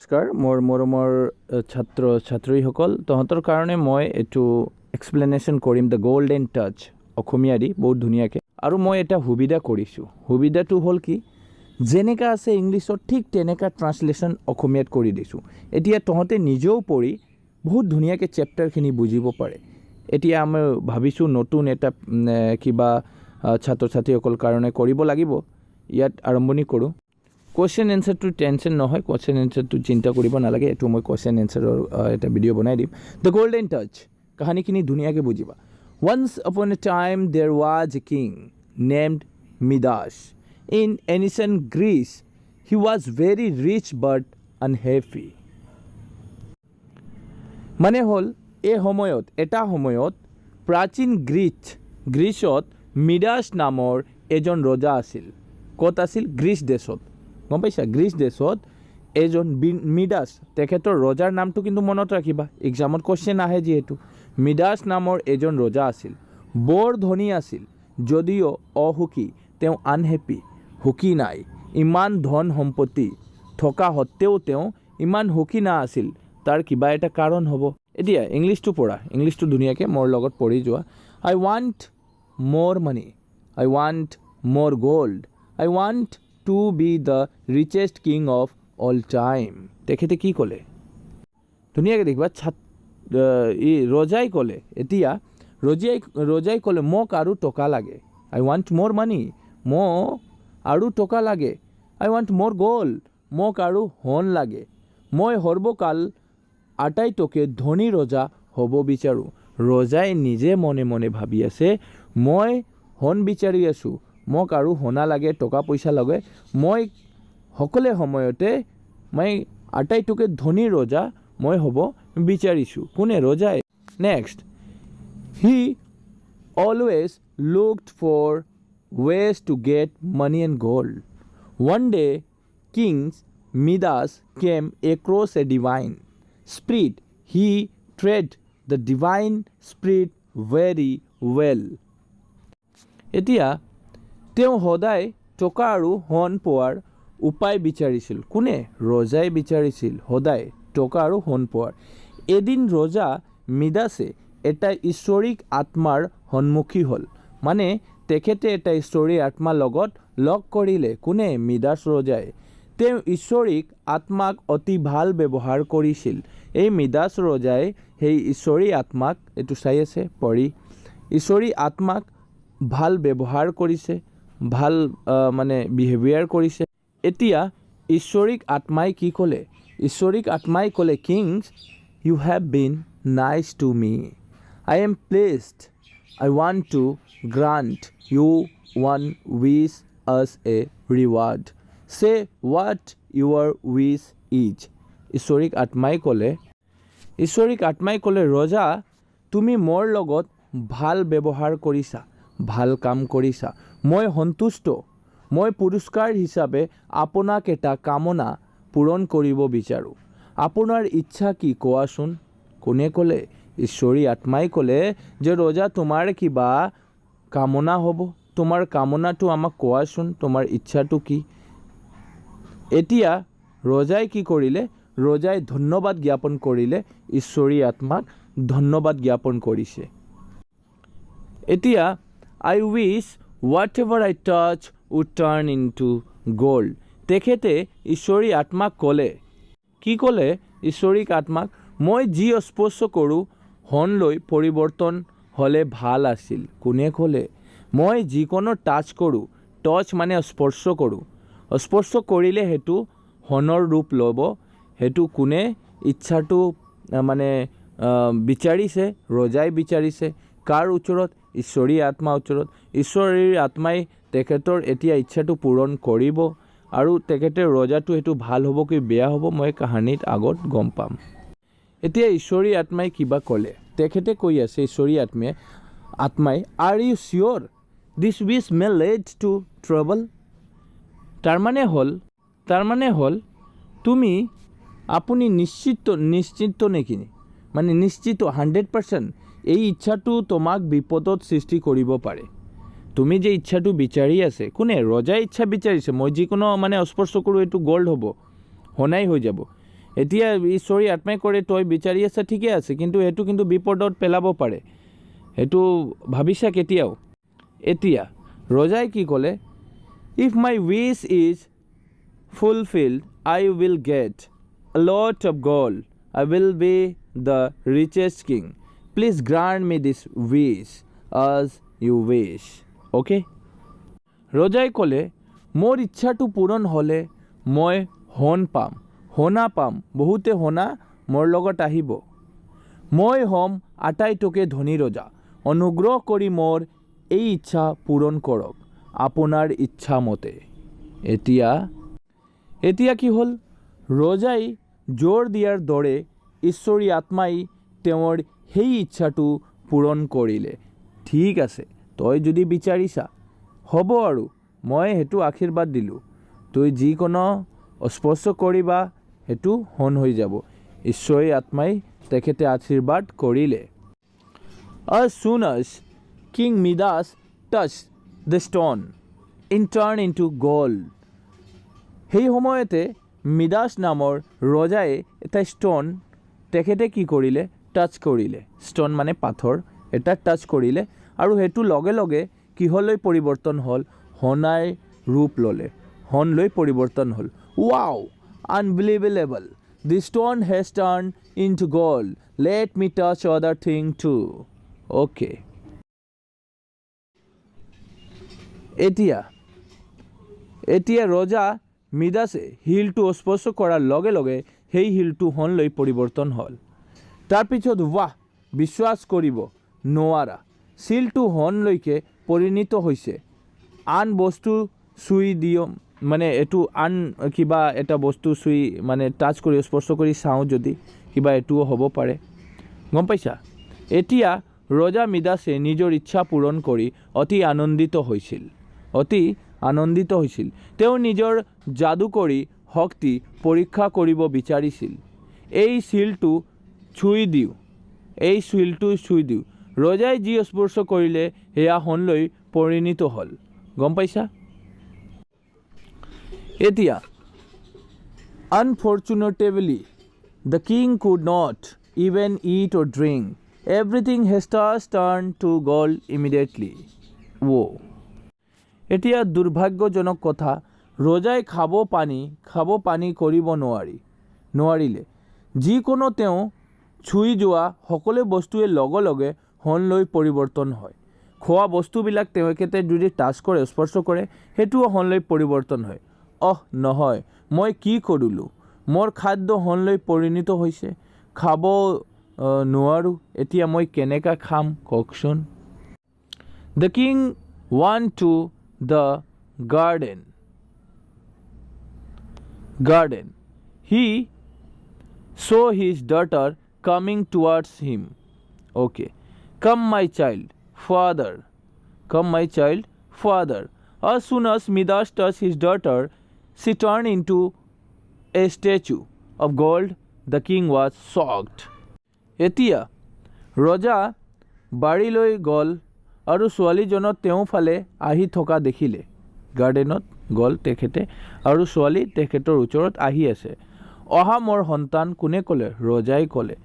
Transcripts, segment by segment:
নমস্কাৰ মোৰ মৰমৰ ছাত্ৰ ছাত্ৰীসকল তহঁতৰ কাৰণে মই এইটো এক্সপ্লেনেশ্যন কৰিম দ্য গোল্ডেন টাচ অসমীয়াদি বহুত ধুনীয়াকৈ আৰু মই এটা সুবিধা কৰিছোঁ সুবিধাটো হ'ল কি যেনেকা আছে ইংলিছত ঠিক তেনেকা ট্ৰান্সলেশ্যন অসমীয়াত কৰি দিছোঁ এতিয়া তহঁতে নিজেও পঢ়ি বহুত ধুনীয়াকৈ চেপ্টাৰখিনি বুজিব পাৰে এতিয়া আমি ভাবিছোঁ নতুন এটা কিবা ছাত্ৰ ছাত্ৰীসকল কাৰণে কৰিব লাগিব ইয়াত আৰম্ভণি কৰোঁ কুৱেশ্যন এনচাৰটো টেনশ্যন নহয় কুৱেশ্যন এনচাৰটো চিন্তা কৰিব নালাগে এইটো মই কুৱেশ্যন এনচাৰৰ এটা ভিডিঅ' বনাই দিম দ্য গোল্ডেন টাচ কাহিনীখিনি ধুনীয়াকৈ বুজিবা once upon a time there was a king named Midas in ancient Greece he was very rich but unhappy মানে হ'ল এই সময়ত এটা সময়ত প্ৰাচীন গ্ৰীচত মিদাস নামৰ এজন ৰজা আছিল ক'ত আছিল গ্ৰীচ দেশত গম পাইছা গ্ৰীচ দেশত এজন মিদাস তেখেতৰ ৰজাৰ নামটো কিন্তু মনত ৰাখিবা এক্সামত কুৱেশ্যন আহে যিহেতু মিদাস নামৰ এজন ৰজা আছিল বৰ ধনী আছিল যদিও অসুখী তেওঁ আনহেপি সুখী নাই ইমান ধন সম্পত্তি থকা সত্ত্বেও তেওঁ ইমান সুখী নাছিল তাৰ কিবা এটা কাৰণ হ'ব এতিয়া ইংলিছটো পঢ়া ইংলিছটো ধুনীয়াকৈ মোৰ লগত পঢ়ি যোৱা আই ৱান্ট মোৰ মানি আই ৱান্ট মোৰ gold I want to be the richest king of all time তেখেতে কি ক'লে ধুনীয়াকৈ দেখিবা ৰজাই ক'লে এতিয়া ৰজাই ক'লে মোক আৰু টকা লাগে আই ৱান্ট মোৰ মানি মোক আৰু টকা লাগে আই ৱান্ট মোৰ গ'ল্ড মোক আৰু সোণ লাগে মই সৰ্বকাল আটাইতকৈ ধনী ৰজা হ'ব বিচাৰোঁ ৰজাই নিজে মনে মনে ভাবি আছে মই সোণ বিচাৰি আছোঁ মোক আৰু সোণা লাগে টকা পইচা লাগে মই সকলো সময়তে মই আটাইতকৈ ধনী ৰজা মই হ'ব বিচাৰিছোঁ কোনে ৰজাই next he always looked for ways to get money and gold one day king Midas came across a divine spirit he treated the divine spirit very well এতিয়া তেওঁ সদায় টকা আৰু সোণ পোৱাৰ উপায় বিচাৰিছিল কোনে ৰজাই বিচাৰিছিল সদায় টকা আৰু সোণ পোৱাৰ এদিন ৰজা মিদাসে এটা ঈশ্বৰিক আত্মাৰ সন্মুখী হ'ল মানে তেখেতে এটা ঈশ্বৰিক আত্মাৰ লগত লগ কৰিলে কোনে মিদাস ৰজাই তেওঁ ঈশ্বৰিক আত্মাক অতি ভাল ব্যৱহাৰ কৰিছিল এই মিদাস ৰজাই সেই ঈশ্বৰিক আত্মাক এইটো চাই আছে পঢ়ি ঈশ্বৰিক আত্মাক ভাল ব্যৱহাৰ কৰিছে ভাল মানে বিহেভিয়াৰ কৰিছে এতিয়া ঈশ্বৰিক আত্মাই কি ক'লে ঈশ্বৰিক আত্মাই ক'লে king you have been nice to me I am pleased I want to grant you one wish as a reward say what your wish is ঈশ্বৰিক আত্মাই ক'লে ৰজা তুমি মোৰ লগত ভাল ব্যৱহাৰ কৰিছা ভাল কাম কৰিছা মই সন্তুষ্ট মই পুৰস্কাৰ হিচাপে আপোনাক এটা কামনা পূৰণ কৰিব বিচাৰোঁ আপোনাৰ ইচ্ছা কি কোৱাচোন কোনে ক'লে ঈশ্বৰী আত্মাই ক'লে যে ৰজা তোমাৰ কিবা কামনা হ'ব তোমাৰ কামনাটো আমাক কোৱাচোন তোমাৰ ইচ্ছাটো কি এতিয়া ৰজাই কি কৰিলে ৰজাই ধন্যবাদ জ্ঞাপন কৰিলে ঈশ্বৰী আত্মাক ধন্যবাদ জ্ঞাপন কৰিছে এতিয়া I wish whatever I touch would turn into gold. তেখেতে ঈশ্বৰী আত্মাক ক'লে কি ক'লে ঈশ্বৰিক আত্মাক মই যি স্পৰ্শ কৰোঁ সোণলৈ পৰিৱৰ্তন হ'লে ভাল আছিল কোনে ক'লে মই যিকোনো টাচ কৰোঁ টচ মানে স্পৰ্শ কৰোঁ স্পৰ্শ কৰিলে সেইটো সোণৰ ৰূপ ল'ব সেইটো কোনে ইচ্ছাটো মানে বিচাৰিছে ৰজাই বিচাৰিছে কাৰ ওচৰত ঈশ্বৰী আত্মাৰ ওচৰত ঈশ্বৰীৰ আত্মাই তেখেতৰ এতিয়া ইচ্ছাটো পূৰণ কৰিব আৰু তেখেতে ৰজাটো সেইটো ভাল হ'ব কি বেয়া হ'ব মই কাহিনীত আগত গম পাম এতিয়া ঈশ্বৰী আত্মাই কিবা ক'লে তেখেতে কৈ আছে ঈশ্বৰী আত্মাই are you sure this wish may lead to trouble তাৰমানে হ'ল আপুনি নিশ্চিত নেকি মানে নিশ্চিত 100% এই ইচ্ছাটো তোমাক বিপদত সৃষ্টি কৰিব পাৰে তুমি যে ইচ্ছাটো বিচাৰি আছে কোনে ৰজাই ইচ্ছা বিচাৰিছে মই যিকোনো মানে স্পৰ্শ কৰোঁ এইটো গোল্ড হ'ব সোণাই হৈ যাব এতিয়া ঈশ্বৰী আত্মাই কৰে তই বিচাৰি আছা ঠিকে আছে, কিন্তু সেইটো কিন্তু বিপদত পেলাব পাৰে, সেইটো ভাবিছা কেতিয়াও। এতিয়া ৰজাই কি ক'লে, if my wish is fulfilled, I will get a lot of gold. I will be the richest king. Please grant me this wish as you wish. Okay? ৰজাই ক'লে, মোৰ ইচ্ছাটো পূৰণ হ'লে মই সোণা পাম, বহুতে সোণা মোৰ লগত আহিব। মই হ'ম আটাইতকৈ ধনী ৰজা। অনুগ্ৰহ কৰি মোৰ এই ইচ্ছা পূৰণ কৰক আপোনাৰ ইচ্ছা মতে। এতিয়া কি হ'ল, ৰজাই জোৰ দিয়াৰ দৰে ঈশ্বৰী আত্মাই তেওঁৰ সেই ইচ্ছাটো পূৰণ কৰিলে। ঠিক আছে, তই যদি বিচাৰিছা হ'ব আৰু মই সেইটো আশীৰ্বাদ দিলোঁ, তই যিকোনো স্পৰ্শ কৰিবা সেইটো সোণ হৈ যাব। ঈশ্বৰী আত্মাই তেখেতে আশীৰ্বাদ কৰিলে। As soon as King Midas touched the stone, it turned into gold. সেই সময়তে মিদাস নামৰ ৰজাই এটা ষ্টন তেখেতে কি কৰিলে, টাচ কৰিলে। ষ্টন মানে পাথৰ, এটা টাচ কৰিলে আৰু সেইটো লগে লগে কিহলৈ পৰিৱৰ্তন হ'ল, সোণাৰ ৰূপ ল'লে, সোণলৈ পৰিৱৰ্তন হ'ল। Wow, unbelievable, the stone has turn into gold, let me touch আদাৰ থিং টু। অ'কে, এতিয়া ৰজা মিদাসে শিলটো স্পৰ্শ কৰাৰ লগে লগে সেই শিলটো সোণলৈ পৰিৱৰ্তন হ'ল। তাৰপিছত বিশ্বাস কৰিব নোৱাৰা, শিলটো সোণলৈকে পৰিণত হৈছে। আন বস্তু চুই দিওঁ, মানে এইটো আন কিবা এটা বস্তু চুই মানে টাচ কৰি স্পৰ্শ কৰি চাওঁ যদি কিবা এইটোও হ'ব পাৰে, গম পাইছা। এতিয়া ৰজা মিদাসে নিজৰ ইচ্ছা পূৰণ কৰি অতি আনন্দিত হৈছিল। তেওঁ নিজৰ যাদুকৰী শক্তি পৰীক্ষা কৰিব বিচাৰিছিল। এই শিলটো চুই দিওঁ। ৰজাই যি স্পৰ্শ কৰিলে সেয়া সোণলৈ পৰিণত হ'ল, গম পাইছা। এতিয়া আনফৰ্চুনেটেবলি the king could not even eat or drink. Everything has turned to gold immediately. এতিয়া দুৰ্ভাগ্যজনক কথা, ৰজাই খাব পানী কৰিব নোৱাৰিলে। যিকোনো তেওঁ চুই যোৱা সকলো বস্তুৱে লগে লগে সোণলৈ পৰিৱৰ্তন হয়। খোৱা বস্তুবিলাক তেখেতে যদি টাচ কৰে, স্পৰ্শ কৰে, সেইটোও সোণলৈ পৰিৱৰ্তন হয়। নহয়, মই কি কৰিলোঁ, মোৰ খাদ্য সোণলৈ পৰিণত হৈছে, খাব নোৱাৰোঁ, এতিয়া মই কেনেকৈ খাম কওকচোন। The king went to the garden. He saw his daughter coming towards him. Okay. Come my child, father. As soon as Midas touched his daughter, she turned into a statue of gold. The king was shocked. এতিয়া ৰজা বাৰীলৈ গ'ল আৰু ছোৱালীজনক তেওঁ ফালে আহি থকা দেখিলে। গাৰ্ডেনত গ'ল তেখেতে আৰু ছোৱালী তেখেতৰ ওচৰত আহি আছে। অহা মোৰ সন্তান, কোনে ক'লে, ৰজাই ক'লে।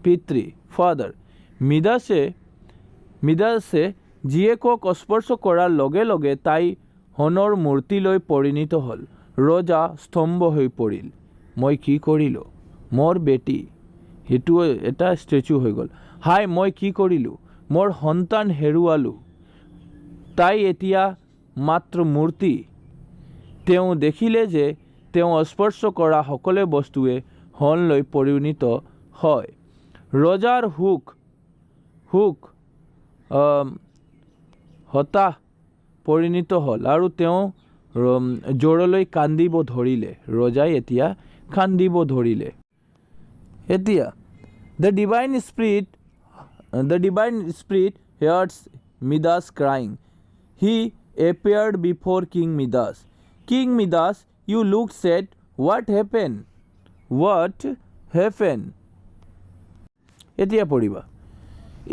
পিতৃ ফাদাৰ। মিদাসে জীয়েকক স্পৰ্শ কৰাৰ লগে লগে তাই সোণৰ মূৰ্তিলৈ পৰিণত হ'ল। ৰজা স্তম্ভ হৈ পৰিল। মই কি কৰিলোঁ, মোৰ বেটি সেইটো এটা ষ্টেচু হৈ গ'ল। মই কি কৰিলোঁ, মোৰ সন্তান হেৰুৱালোঁ, তাই এতিয়া মাত্ৰ মূৰ্তি। তেওঁ দেখিলে যে তেওঁ স্পৰ্শ কৰা সকলো বস্তুৱে সোণলৈ পৰিণত হয়। ৰজাৰ হতাশ পৰিণত হ'ল আৰু তেওঁ জোৰলৈ কান্দিব ধৰিলে। ৰজাই এতিয়া কান্দিব ধৰিলে। এতিয়া the divine spirit hears Midas crying. He appeared before King Midas. King Midas, you looked sad. What happened? এতিয়া পঢ়িবা।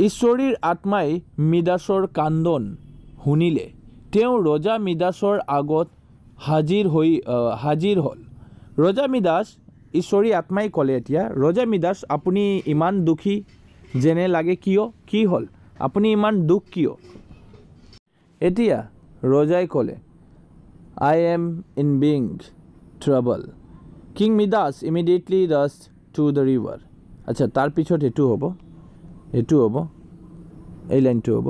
ঈশ্বৰীৰ আত্মাই মিদাসৰ কান্দন শুনিলে। তেওঁ ৰজা মিদাসৰ আগত হাজিৰ হ'ল। ৰজা মিদাস ঈশ্বৰী আত্মাই ক'লে এতিয়া ৰজা মিদাস আপুনি ইমান দুখী যেনে লাগে কিয় কি হ'ল আপুনি ইমান দুখ কিয় এতিয়া ৰজাই ক'লে I am in being trouble. King Midas immediately rushed to the river. আচ্ছা তার পিছত এটু হব এই লাইনটো হব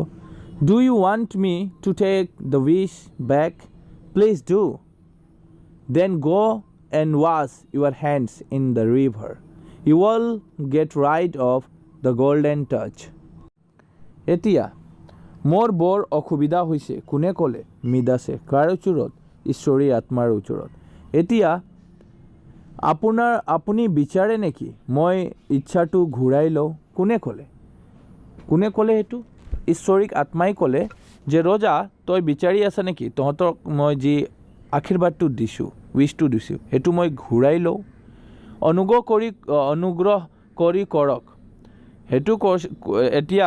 Do you want me to take the wish back? Please do. Then go and wash your hands in the river. You will get rid of the golden touch. এতিয়া মোৰ বৰ অসুবিধা হৈছে কোনে ক'লে মিদাসে কাৰ ওচৰত ঈশ্বৰী আত্মাৰ ওচৰত এতিয়া আপুনি বিচাৰে নেকি মই ইচ্ছাটো ঘূৰাই লওঁ কোনে ক'লে সেইটো ঈশ্বৰিক আত্মাই ক'লে যে ৰজা তই বিচাৰি আছা নেকি তহঁতক মই যি আশীৰ্বাদটো দিছোঁ উইচটো দিছোঁ সেইটো মই ঘূৰাই লওঁ অনুগ্ৰহ কৰি কৰক সেইটো এতিয়া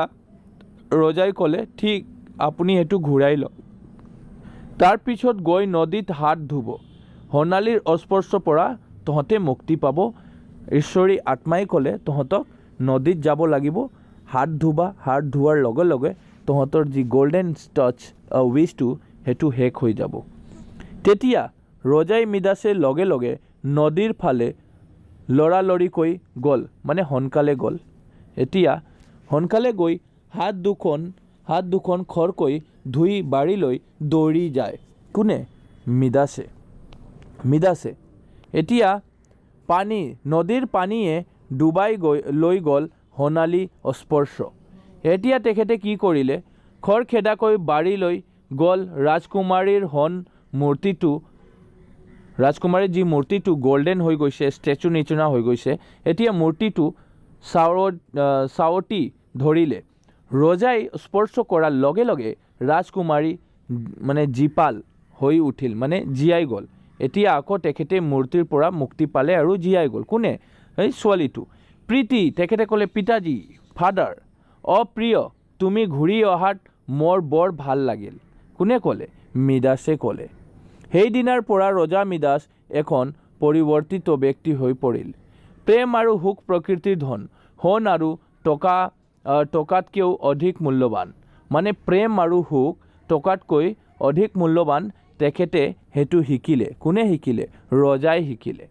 ৰজাই ক'লে ঠিক আপুনি সেইটো ঘূৰাই লওক তাৰ পিছত গৈ নদীত হাত ধুব সোণালীৰ অস্পৰ্শৰ পৰা তহঁতে মুক্তি পাব ঈশ্বৰী আত্মাই ক'লে তহঁতক নদীত যাব লাগিব হাত ধুবা হাত ধোৱাৰ লগে লগে তহঁতৰ যি গল্ডেন টাচ উইচটো সেইটো শেষ হৈ যাব তেতিয়া ৰজাই মিদাসে লগে লগে নদীৰ ফালে লৰালৰিকৈ গ'ল মানে সোনকালে গ'ল এতিয়া সোনকালে গৈ হাত দুখন খৰকৈ ধুই বাৰীলৈ দৌৰি যায় কোনে মিদাসে এতিয়া নদীৰ পানীয়ে ডুবাই লৈ গ'ল সোণালী স্পৰ্শ এতিয়া তেখেতে কি কৰিলে খৰখেদাকৈ বাৰীলৈ গ'ল ৰাজকুমাৰীৰ ৰাজকুমাৰীৰ যি মূৰ্তিটো গল্ডেন হৈ গৈছে ষ্টেচু নিচিনা হৈ গৈছে এতিয়া মূৰ্তিটো চাৱটি ধৰিলে ৰজাই স্পৰ্শ কৰাৰ লগে লগে ৰাজকুমাৰী মানে জীপাল হৈ উঠিল মানে জীয়াই গ'ল এতিয়া আকৌ তেখেতে মূৰ্তিৰ পৰা মুক্তি পালে আৰু জীয়াই গ'ল কোনে এই ছোৱালীটো প্ৰীতি তেখেতে ক'লে পিতাজী ফাদাৰ প্ৰিয় তুমি ঘূৰি অহাত মোৰ বৰ ভাল লাগিল কোনে ক'লে মিদাসে ক'লে সেইদিনাৰ পৰা ৰজা মিদাস এখন পৰিৱৰ্তিত ব্যক্তি হৈ পৰিল প্ৰেম আৰু সুখ প্ৰকৃতিৰ ধন সোণ আৰু টকাতকৈও অধিক মূল্যৱান মানে প্ৰেম আৰু সুখ টকাতকৈ অধিক মূল্যৱান তেখেতে সেইটো শিকিলে কোনে শিকিলে ৰজাই শিকিলে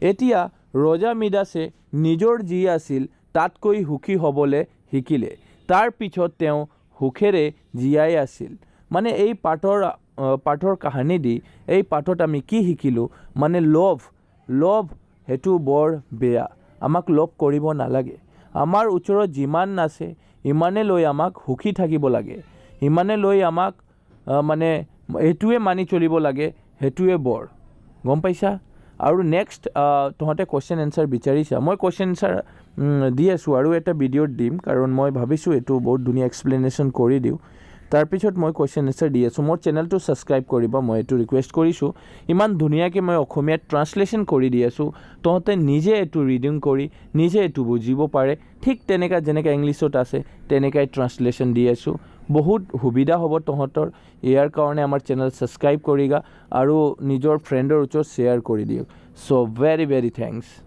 এতিয়া ৰজা মিদাসে নিজৰ যি আছিল তাতকৈ সুখী হ'বলৈ শিকিলে তাৰ পিছত তেওঁ সুখেৰে জীয়াই আছিল মানে এই পাঠৰ কাহিনী দি এই পাঠত আমি কি শিকিলোঁ মানে লোভ সেইটো বৰ বেয়া আমাক লোভ কৰিব নালাগে আমাৰ ওচৰত যিমান আছে ইমানে লৈ আমাক সুখী থাকিব লাগে ইমানে লৈ আমাক মানে সেইটোৱে মানি চলিব লাগে সেইটোৱে বৰ গম পাইছা আৰু নেক্সট তহঁতে কুৱেশ্যন এনচাৰ বিচাৰিছা মই কুৱেশ্যন এনচাৰ দি আছোঁ আৰু এটা ভিডিঅ'ত দিম কাৰণ মই ভাবিছোঁ এইটো বহুত ধুনীয়া এক্সপ্লেনেশ্যন কৰি দিওঁ তাৰপিছত মই কুৱেশ্যন এনচাৰ দি আছোঁ মোৰ চেনেলটো ছাবস্ক্ৰাইব কৰিবা মই এইটো ৰিকুৱেষ্ট কৰিছোঁ ইমান ধুনীয়াকৈ মই অসমীয়াত ট্ৰান্সলেশ্যন কৰি দি আছোঁ তহঁতে নিজে এইটো ৰিডিং কৰি নিজে এইটো বুজিব পাৰে ঠিক তেনেকৈ যেনেকৈ ইংলিছত আছে তেনেকৈ ট্ৰান্সলেশ্যন দি আছোঁ বহুত সুবিধা হ'ব তহঁতৰ ইয়াৰ কাৰণে আমাৰ চেনেল ছাবস্ক্ৰাইব কৰিবা আৰু নিজৰ ফ্ৰেণ্ডৰ ওচৰত শ্বেয়াৰ কৰি দিয়ক চ' ভেৰি ভেৰি থেংকছ